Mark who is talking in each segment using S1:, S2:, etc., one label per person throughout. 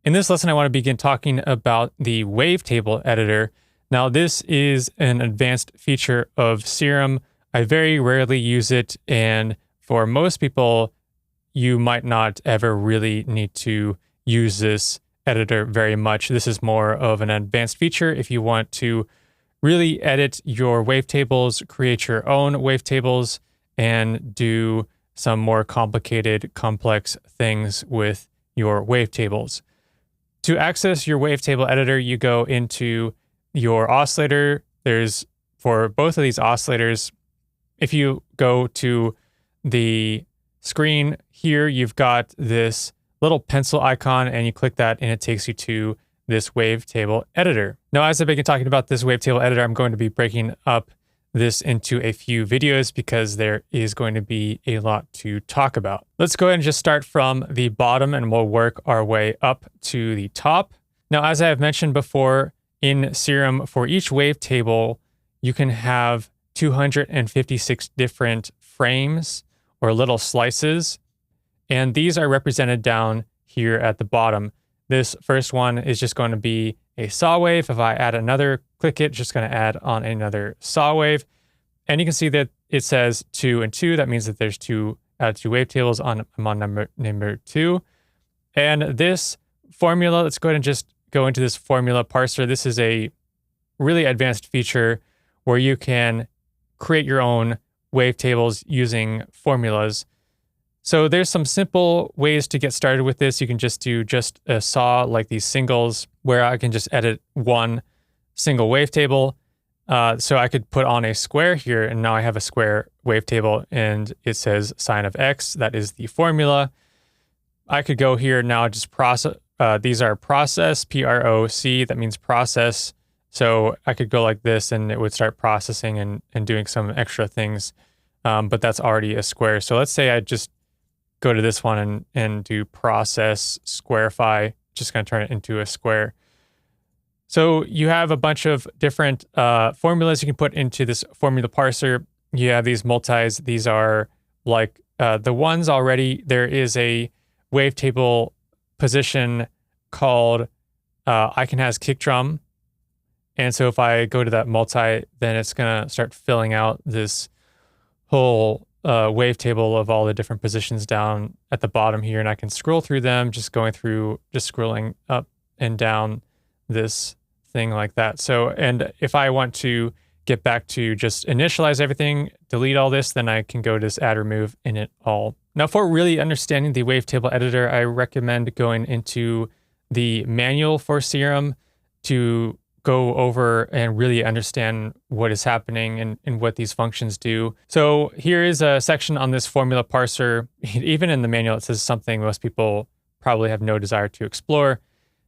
S1: In this lesson, I want to begin talking about the Wavetable editor. Now, this is an advanced feature of Serum. I very rarely use it, and for most people, you might not ever really need to use this editor very much. This is more of an advanced feature if you want to really edit your wavetables, create your own wavetables, and do some more complicated, complex things with your wavetables. To access your wavetable editor, you go into your oscillator. There's, for both of these oscillators, if you go to the screen here, you've got this little pencil icon and you click that and it takes you to this wavetable editor. Now, as I've been talking about this wavetable editor, I'm going to be breaking up this into a few videos because there is going to be a lot to talk about. Let's go ahead and just start from the bottom and we'll work our way up to the top. Now, as I have mentioned before, in Serum, for each wavetable, you can have 256 different frames or little slices, and these are represented down here at the bottom. This first one is just going to be a saw wave. If I add another, click it, just going to add on another saw wave. And you can see that it says 2 and 2. That means that there's two wavetables I'm on number 2. And this formula, let's go ahead and just go into this formula parser. This is a really advanced feature where you can create your own wavetables using formulas. So there's some simple ways to get started with this. You can just do just a saw like these singles where I can just edit one single wavetable. So I could put on a square here and now I have a square wavetable and it says sine of x. That is the formula. I could go here now, just process. These are process, P-R-O-C, that means process. So I could go like this and it would start processing and doing some extra things. But that's already a square. So let's say I just go to this one and do process squarify, just going to turn it into a square. So you have a bunch of different formulas you can put into this formula parser. You have these multis. These are like the ones already. There is a wavetable position called Icon has kick drum. And so if I go to that multi, then it's going to start filling out this whole wavetable of all the different positions down at the bottom here. And I can scroll through them, just scrolling up and down this thing like that. So, and if I want to get back to just initialize everything, delete all this, then I can go to this add remove in it all. Now, for really understanding the wavetable editor, I recommend going into the manual for Serum to go over and really understand what is happening and what these functions do. So here is a section on this formula parser. Even in the manual, it says something most people probably have no desire to explore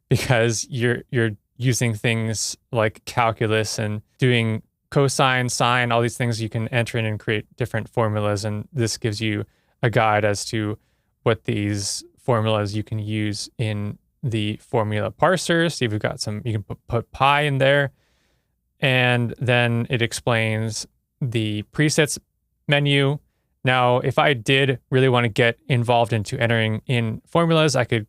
S1: because you're using things like calculus and doing cosine, sine, all these things you can enter in and create different formulas. And this gives you a guide as to what these formulas you can use in the formula parser. So you've got some, you can put pi in there, and then it explains the presets menu. Now, if I did really want to get involved into entering in formulas, I could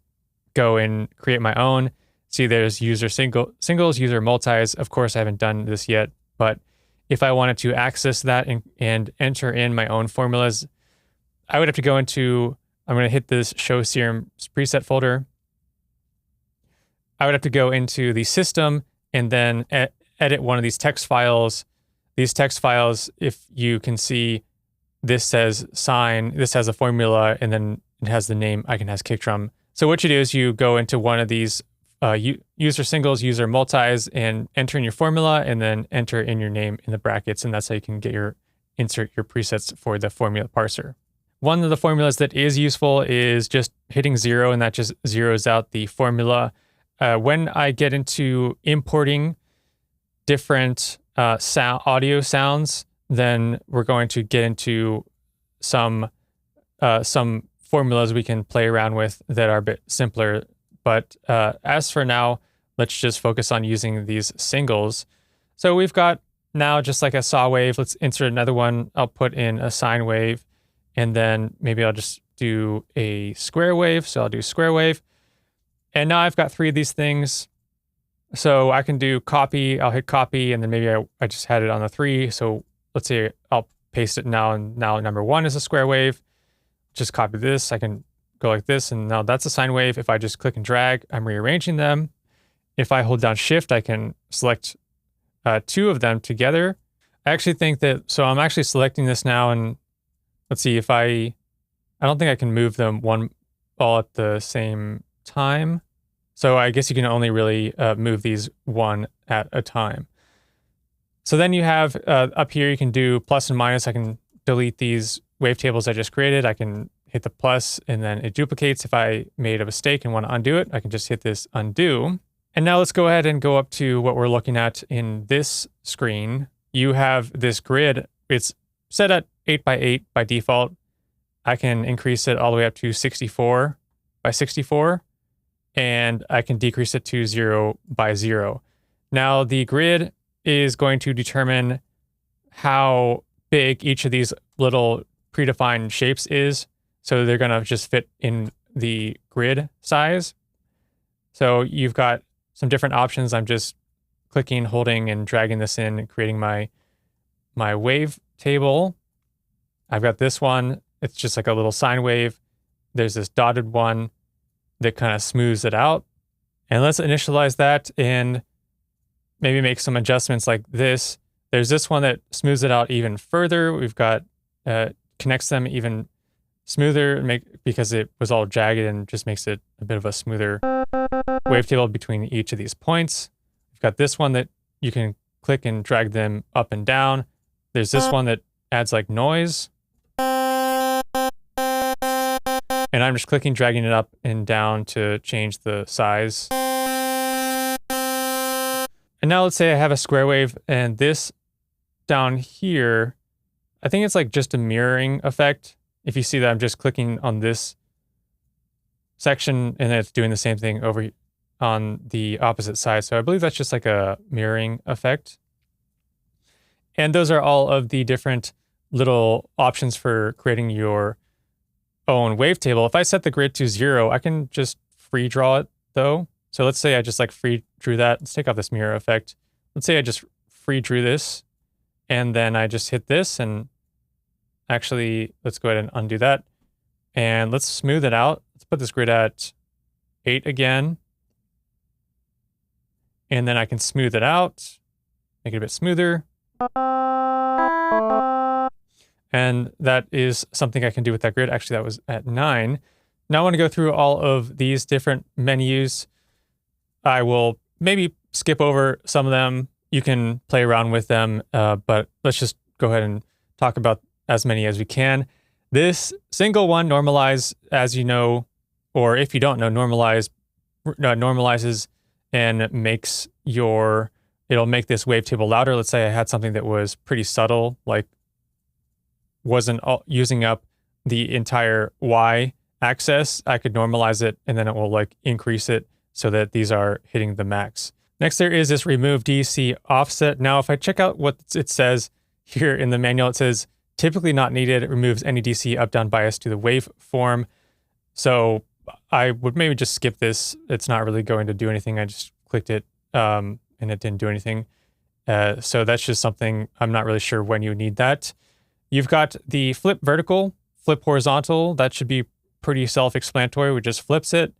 S1: go and create my own. See, there's user singles, user multis. Of course, I haven't done this yet, but if I wanted to access that and enter in my own formulas, I would have to go into, I'm going to hit this show Serum preset folder. I would have to go into the system and then edit one of these text files. These text files, if you can see, this says sine, this has a formula, and then it has the name Icon has kick drum. So what you do is you go into one of these user singles, user multis, and enter in your formula, and then enter in your name in the brackets, and that's how you can get insert your presets for the formula parser. One of the formulas that is useful is just hitting 0, and that just zeroes out the formula. When I get into importing different audio sounds, then we're going to get into some formulas we can play around with that are a bit simpler. But as for now, let's just focus on using these singles. So we've got now just like a saw wave. Let's insert another one. I'll put in a sine wave, and then maybe I'll just do a square wave. So I'll do square wave. And now I've got 3 of these things. So I can do copy, I'll hit copy, and then maybe I just had it on the 3. So let's say I'll paste it now, and now number 1 is a square wave. Just copy this, I can go like this, and now that's a sine wave. If I just click and drag, I'm rearranging them. If I hold down shift, I can select 2 of them together. I actually think that, so I'm actually selecting this now, and let's see if I don't think I can move them all at the same time. So I guess you can only really move these one at a time. So then you have up here, you can do plus and minus. I can delete these wavetables I just created. I can hit the plus and then it duplicates. If I made a mistake and want to undo it, I can just hit this undo. And now let's go ahead and go up to what we're looking at in this screen. You have this grid. It's set at 8 by 8 by default. I can increase it all the way up to 64 by 64. And I can decrease it to 0 by 0. Now the grid is going to determine how big each of these little predefined shapes is. So they're gonna just fit in the grid size. So you've got some different options. I'm just clicking, holding, and dragging this in and creating my wave table. I've got this one. It's just like a little sine wave. There's this dotted one that kind of smooths it out. And let's initialize that and maybe make some adjustments like this. There's this one that smooths it out even further. We've got connects them even smoother because it was all jagged and just makes it a bit of a smoother wavetable between each of these points. We've got this one that you can click and drag them up and down. There's this one that adds like noise. And I'm just clicking, dragging it up and down to change the size. And now let's say I have a square wave, and this down here, I think it's like just a mirroring effect. If you see that I'm just clicking on this section and it's doing the same thing over on the opposite side. So I believe that's just like a mirroring effect. And those are all of the different little options for creating your own wavetable. If I set the grid to 0, I can just free draw it though. So let's say I just like free drew that. Let's take off this mirror effect. Let's say I just free drew this and then I just hit this, and actually let's go ahead and undo that. And let's smooth it out. Let's put this grid at 8 again. And then I can smooth it out, make it a bit smoother. And that is something I can do with that grid. Actually, that was at 9. Now I want to go through all of these different menus. I will maybe skip over some of them. You can play around with them, but let's just go ahead and talk about as many as we can. This single one, normalize, as you know, or if you don't know, normalizes and makes it'll make this wavetable louder. Let's say I had something that was pretty subtle, like wasn't using up the entire Y axis. I could normalize it and then it will like increase it so that these are hitting the max. Next, there is this remove DC offset. Now, if I check out what it says here in the manual, it says typically not needed. It removes any DC up down bias to the waveform. So I would maybe just skip this. It's not really going to do anything. I just clicked it and it didn't do anything. So that's just something I'm not really sure when you need that. You've got the flip vertical, flip horizontal. That should be pretty self-explanatory. We just flips it.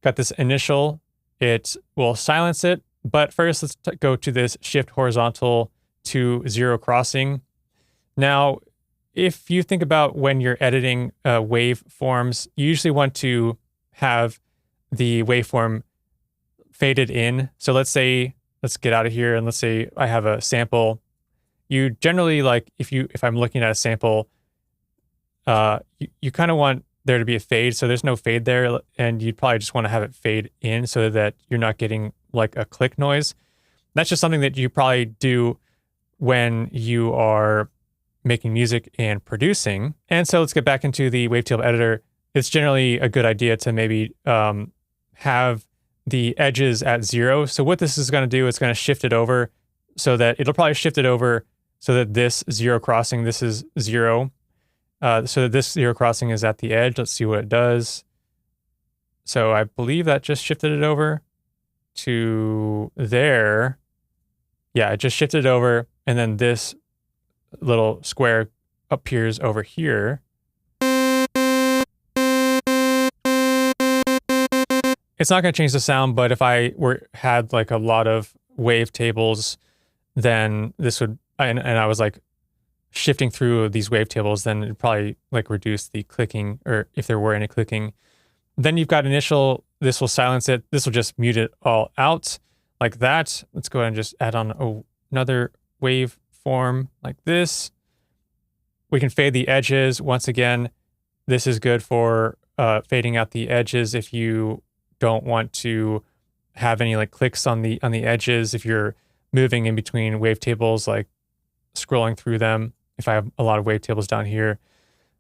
S1: Got this initial. It will silence it. But first, let's go to this shift horizontal to 0 crossing. Now, if you think about when you're editing waveforms, you usually want to have the waveform faded in. So let's get out of here and let's say I have a sample. You generally, like if I'm looking at a sample, you kind of want there to be a fade. So there's no fade there, and you'd probably just want to have it fade in so that you're not getting like a click noise. That's just something that you probably do when you are making music and producing. And so let's get back into the wavetable editor. It's generally a good idea to maybe have the edges at 0. So what this is going to do, it's going to shift it over so that it'll probably shift it over so that this 0 crossing, this is 0. So that this 0 crossing is at the edge. Let's see what it does. So I believe that just shifted it over to there. Yeah, it just shifted it over, and then this little square appears over here. It's not going to change the sound, but if I had like a lot of wavetables, then this would, and I was like shifting through these wavetables, then it'd probably like reduce the clicking, or if there were any clicking. Then you've got initial, this will silence it. This will just mute it all out like that. Let's go ahead and just add on another waveform like this. We can fade the edges. Once again, this is good for fading out the edges if you don't want to have any like clicks on the edges. If you're moving in between wavetables, like scrolling through them. If I have a lot of wavetables down here,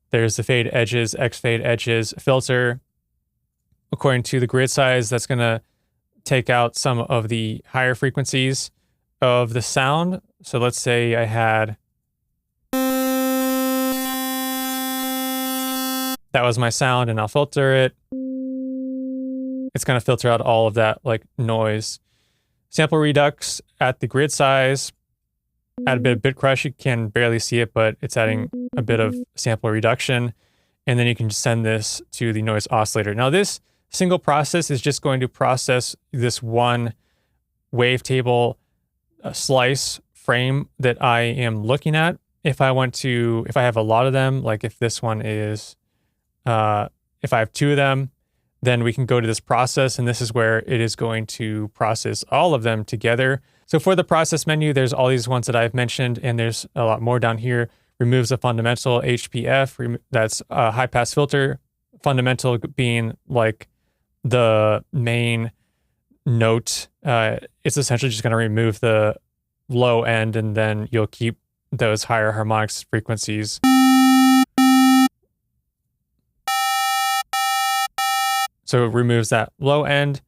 S1: there's the fade edges, X fade edges filter. According to the grid size, that's going to take out some of the higher frequencies of the sound. So let's say I had, that was my sound, and I'll filter it. It's going to filter out all of that like noise. Sample redux at the grid size, add a bit of bit crush. You can barely see it, but it's adding a bit of sample reduction. And then you can send this to the noise oscillator. Now this single process is just going to process this one wavetable slice frame that I am looking at. If I have a lot of them, like if this one is, if I have 2 of them, then we can go to this process, and this is where it is going to process all of them together. So for the process menu, there's all these ones that I've mentioned, and there's a lot more down here. Removes a fundamental HPF, that's a high pass filter. Fundamental being like the main note. It's essentially just going to remove the low end, and then you'll keep those higher harmonics frequencies. So it removes that low end,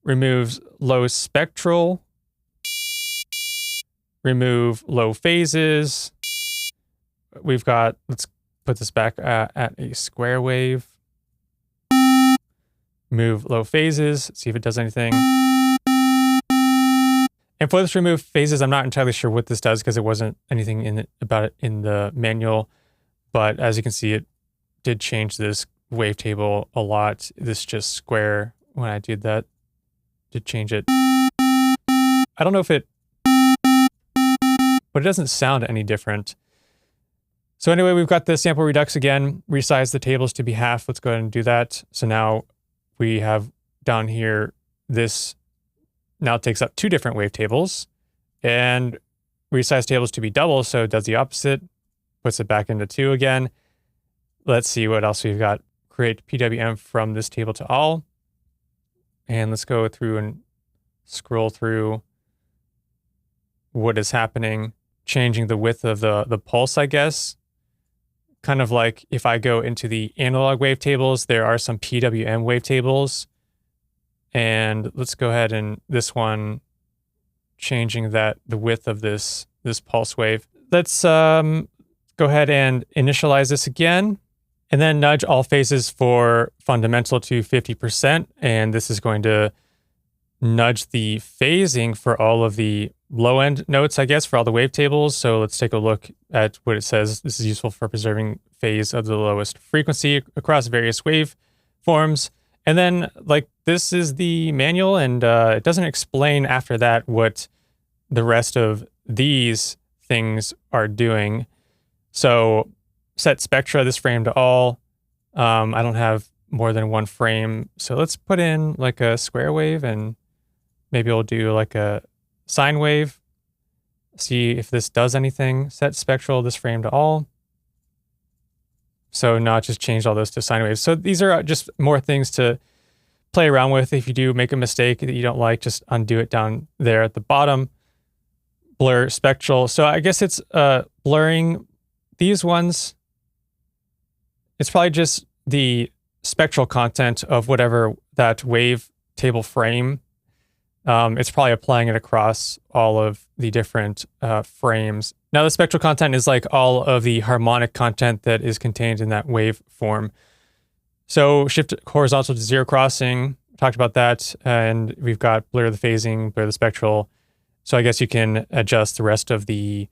S1: removes low spectral, remove low phases. We've got, let's put this back at a square wave. Move low phases, see if it does anything. And for this remove phases, I'm not entirely sure what this does because it wasn't anything about it in the manual. But as you can see, it did change this wavetable a lot. This just square, when I did that, did change it. I don't know if it, but it doesn't sound any different. So anyway, we've got the sample redux again, resize the tables to be half. Let's go ahead and do that. So now we have down here, this now takes up 2 different wavetables, and resize tables to be double. So it does the opposite, puts it back into 2 again. Let's see what else we've got. Create PWM from this table to all. And let's go through and scroll through what is happening, changing the width of the pulse, I guess. Kind of like if I go into the analog wavetables, there are some PWM wavetables. And let's go ahead and this one, changing the width of this pulse wave. Let's go ahead and initialize this again. And then nudge all phases for fundamental to 50%. And this is going to nudge the phasing for all of the low end notes, I guess, for all the wavetables. So let's take a look at what it says. This is useful for preserving phase of the lowest frequency across various wave forms. And then like this is the manual, and it doesn't explain after that what the rest of these things are doing. So set spectra, this frame to all. I don't have more than 1 frame. So let's put in like a square wave, and maybe we'll do like a sine wave. See if this does anything. Set spectral, this frame to all. So now just change all those to sine waves. So these are just more things to play around with. If you do make a mistake that you don't like, just undo it down there at the bottom. Blur spectral. So I guess it's blurring these ones. It's probably just the spectral content of whatever that wave table frame. It's probably applying it across all of the different frames. Now the spectral content is like all of the harmonic content that is contained in that wave form. So shift horizontal to zero crossing, talked about that. And we've got blur the phasing, blur the spectral. So I guess you can adjust the rest of the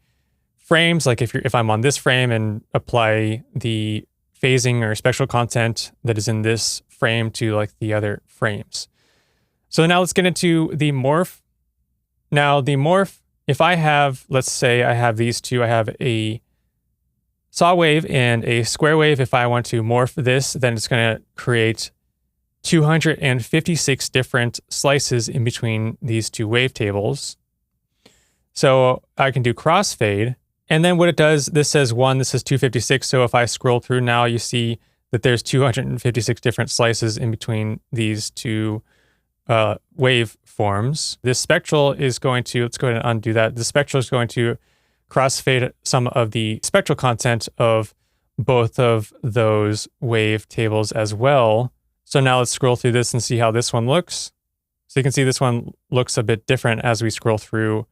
S1: frames. Like if I'm on this frame and apply the phasing or spectral content that is in this frame to like the other frames. So now let's get into the morph. Now the morph, if I have, let's say I have these two, I have a saw wave and a square wave. If I want to morph this, then it's going to create 256 different slices in between these two wavetables. So I can do crossfade. And then what it does, this says 1, this says 256. So if I scroll through now, you see that there's 256 different slices in between these two waveforms. This spectral is going to, let's go ahead and undo that. The spectral is going to crossfade some of the spectral content of both of those wavetables as well. So now let's scroll through this and see how this one looks. So you can see this one looks a bit different as we scroll through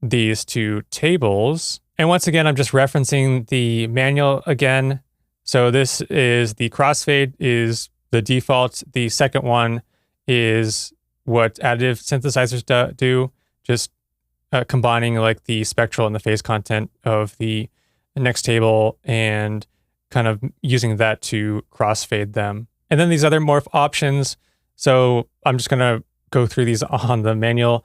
S1: these two tables. And once again, I'm just referencing the manual again. So this is the crossfade is the default. The second one is what additive synthesizers do, just combining like the spectral and the phase content of the next table and kind of using that to crossfade them. And then these other morph options. So I'm just going to go through these on the manual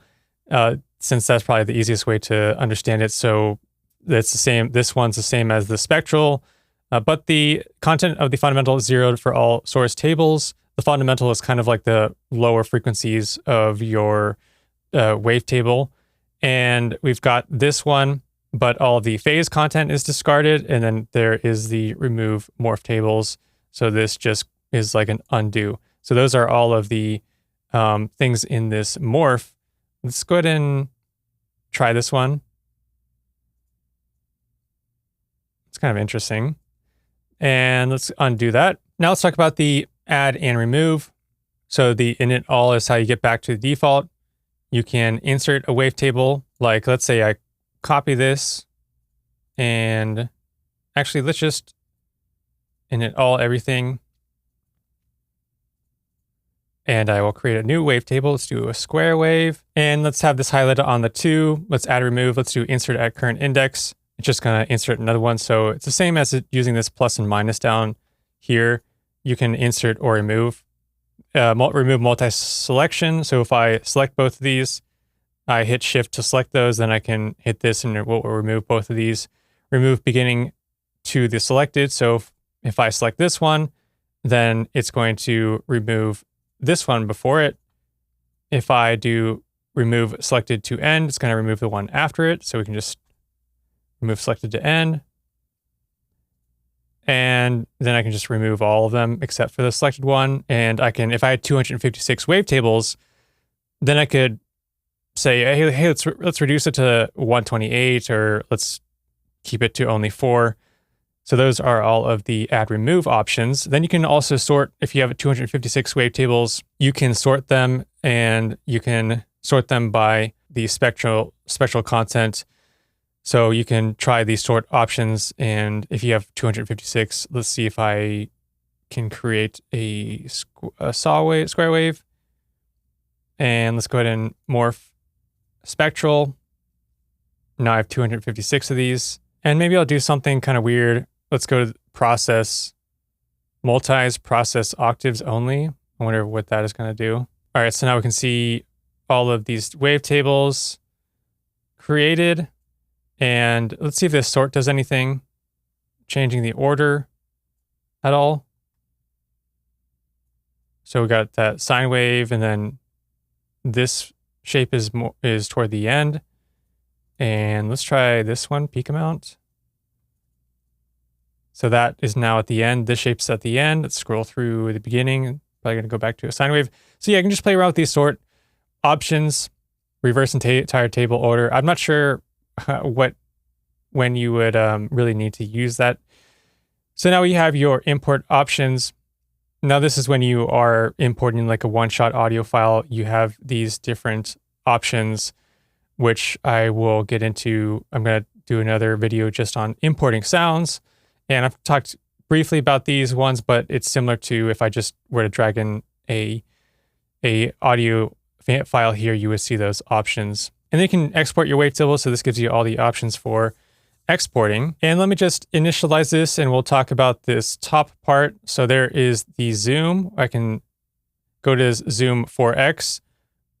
S1: since that's probably the easiest way to understand it. So that's the same. This one's the same as the spectral, but the content of the fundamental is zeroed for all source tables. The fundamental is kind of like the lower frequencies of your wavetable. And we've got this one, but all the phase content is discarded. And then there is the remove morph tables. So this just is like an undo. So those are all of the things in this morph. Let's go ahead and try this one. It's kind of interesting. And let's undo that. Now let's talk about the add and remove. So the init all is how you get back to the default. You can insert a wavetable. Like let's say I copy this and actually let's just init all everything. And I will create a new wavetable. Let's do a square wave. And let's have this highlighted on the 2. Let's add remove. Let's do insert at current index. It's just going to insert another one. So it's the same as using this plus and minus down here. You can insert or remove. Remove multi-selection. So if I select both of these, I hit shift to select those, then I can hit this and it will remove both of these. Remove beginning to the selected. So if I select this one, then it's going to remove this one before it. If I do remove selected to end, it's going to remove the one after it. So we can just remove selected to end. And then I can just remove all of them except for the selected one. And I can, if I had 256 wavetables, then I could say, hey, let's reduce it to 128, or let's keep it to only 4. So those are all of the add remove options. Then you can also sort, if you have 256 wavetables, you can sort them, and you can sort them by the spectral content. So you can try these sort options, and if you have 256, let's see if I can create a square wave. And let's go ahead and morph spectral. Now I have 256 of these. And maybe I'll do something kind of weird. Let's go to process, process octaves only. I wonder what that is going to do. All right, so now we can see all of these wavetables created. And let's see if this sort does anything, changing the order at all. So we got that sine wave, and then this shape is toward the end. And let's try this one, peak amount. So that is now at the end. This shape's at the end. Let's scroll through the beginning. Probably going to go back to a sine wave. So yeah, I can just play around with these sort options, reverse entire table order. I'm not sure when you would really need to use that. So now we have your import options. Now this is when you are importing like a one-shot audio file. You have these different options, which I will get into. I'm going to do another video just on importing sounds. And I've talked briefly about these ones, but it's similar to if I just were to drag in a audio file here, you would see those options. And then you can export your wavetable, so this gives you all the options for exporting. And let me just initialize this and we'll talk about this top part. So there is the zoom. I can go to zoom 4x.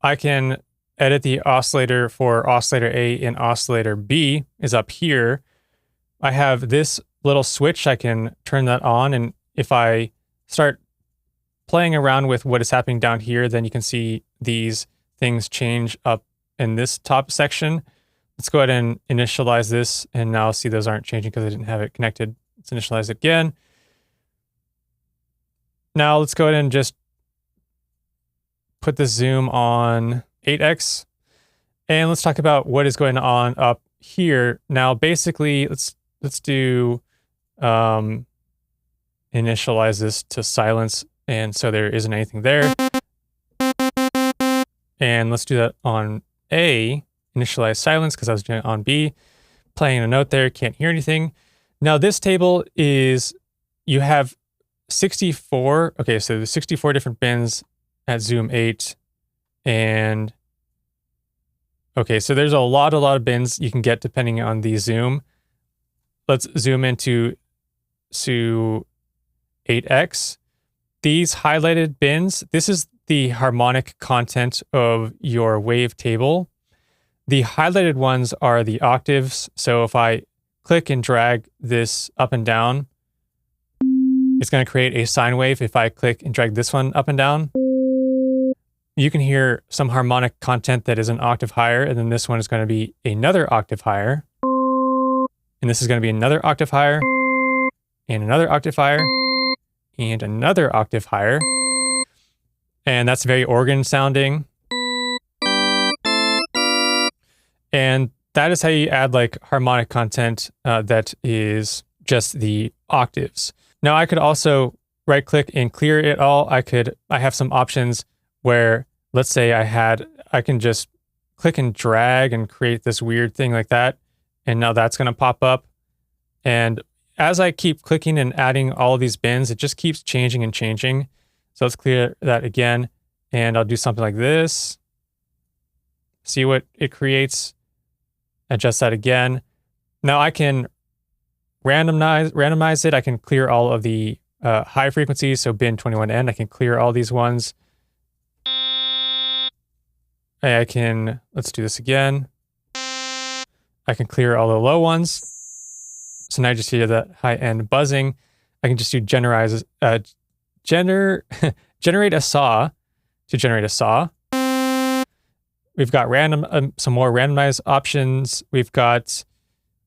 S1: I can edit the oscillator for oscillator A and oscillator B is up here. I have this little switch. I can turn that on. And if I start playing around with what is happening down here, then you can see these things change up in this top section. Let's go ahead and initialize this. And now see those aren't changing because I didn't have it connected. Let's initialize it again. Now let's go ahead and just put the zoom on 8x. And let's talk about what is going on up here. Now, basically, let's do initialize this to silence. And so there isn't anything there. And let's do that on A, initialize silence, because I was doing it on B. Playing a note there, can't hear anything. Now this table is, you have 64, okay, so there's 64 different bins at zoom 8. And okay, so there's a lot of bins you can get depending on the zoom. Let's zoom into 8x. These highlighted bins, this is the harmonic content of your wavetable. The highlighted ones are the octaves. So if I click and drag this up and down, it's going to create a sine wave. If I click and drag this one up and down, you can hear some harmonic content that is an octave higher, and then this one is going to be another octave higher. And this is going to be another octave higher, and another octave higher, and another octave higher. And that's very organ sounding. And that is how you add like harmonic content that is just the octaves. Now I could also right click and clear it all. I have some options where, let's say I can just click and drag and create this weird thing like that. And now that's going to pop up. And as I keep clicking and adding all of these bins, it just keeps changing and changing. So let's clear that again. And I'll do something like this. See what it creates. Adjust that again. Now I can randomize it. I can clear all of the high frequencies. So bin 21N, I can clear all these ones. Let's do this again. I can clear all the low ones. So now I just hear that high end buzzing. I can just do generate a saw to generate a saw. We've got some more randomized options. We've got,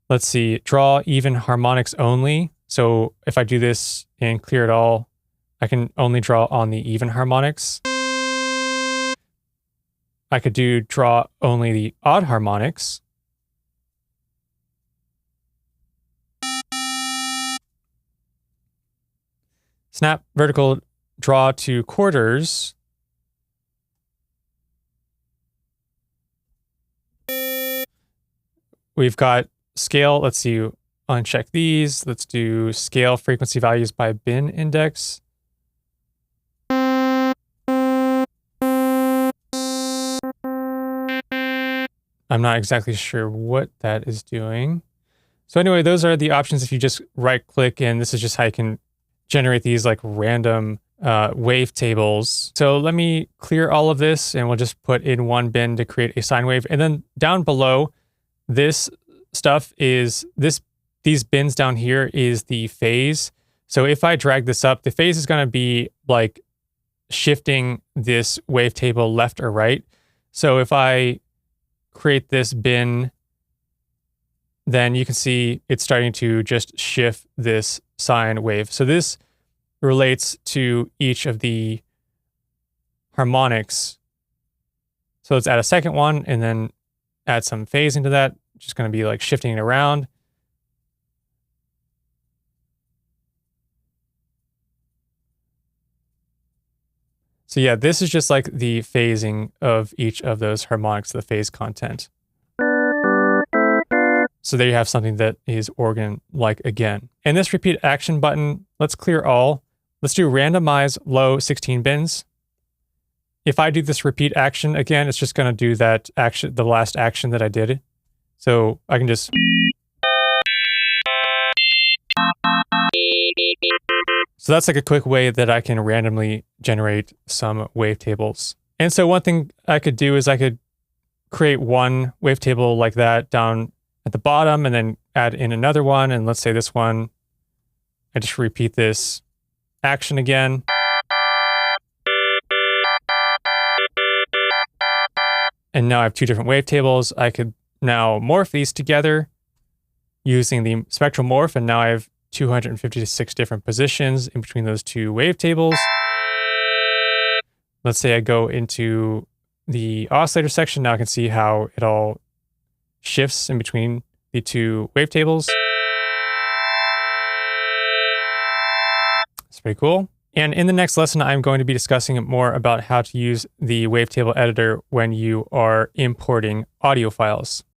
S1: let's see, draw even harmonics only. So if I do this and clear it all, I can only draw on the even harmonics. I could do draw only the odd harmonics. Snap vertical draw to quarters. We've got scale. Let's see, uncheck these. Let's do scale frequency values by bin index. I'm not exactly sure what that is doing. So anyway, those are the options if you just right click, and this is just how you can generate these like random wave tables. So let me clear all of this and we'll just put in one bin to create a sine wave. And then down below, this stuff is these bins down here is the phase. So if I drag this up, the phase is going to be like shifting this wavetable left or right. So if I create this bin, then you can see it's starting to just shift this sine wave. So this relates to each of the harmonics. So let's add a second one and then add some phase into that. Just going to be like shifting it around. So yeah, this is just like the phasing of each of those harmonics, the phase content. So there you have something that is organ-like again. And this repeat action button, let's clear all. Let's do randomize low 16 bins. If I do this repeat action again, it's just going to do that action, the last action that I did. So I can just... So that's like a quick way that I can randomly generate some wavetables. And so one thing I could do is I could create one wavetable like that down at the bottom and then add in another one. And let's say this one, I just repeat this action again. And now I have two different wavetables. I could now morph these together using the spectral morph, and now I have 256 different positions in between those two wavetables. Let's say I go into the oscillator section. Now I can see how it all shifts in between the two wavetables. It's pretty cool. And in the next lesson, I'm going to be discussing more about how to use the wavetable editor when you are importing audio files.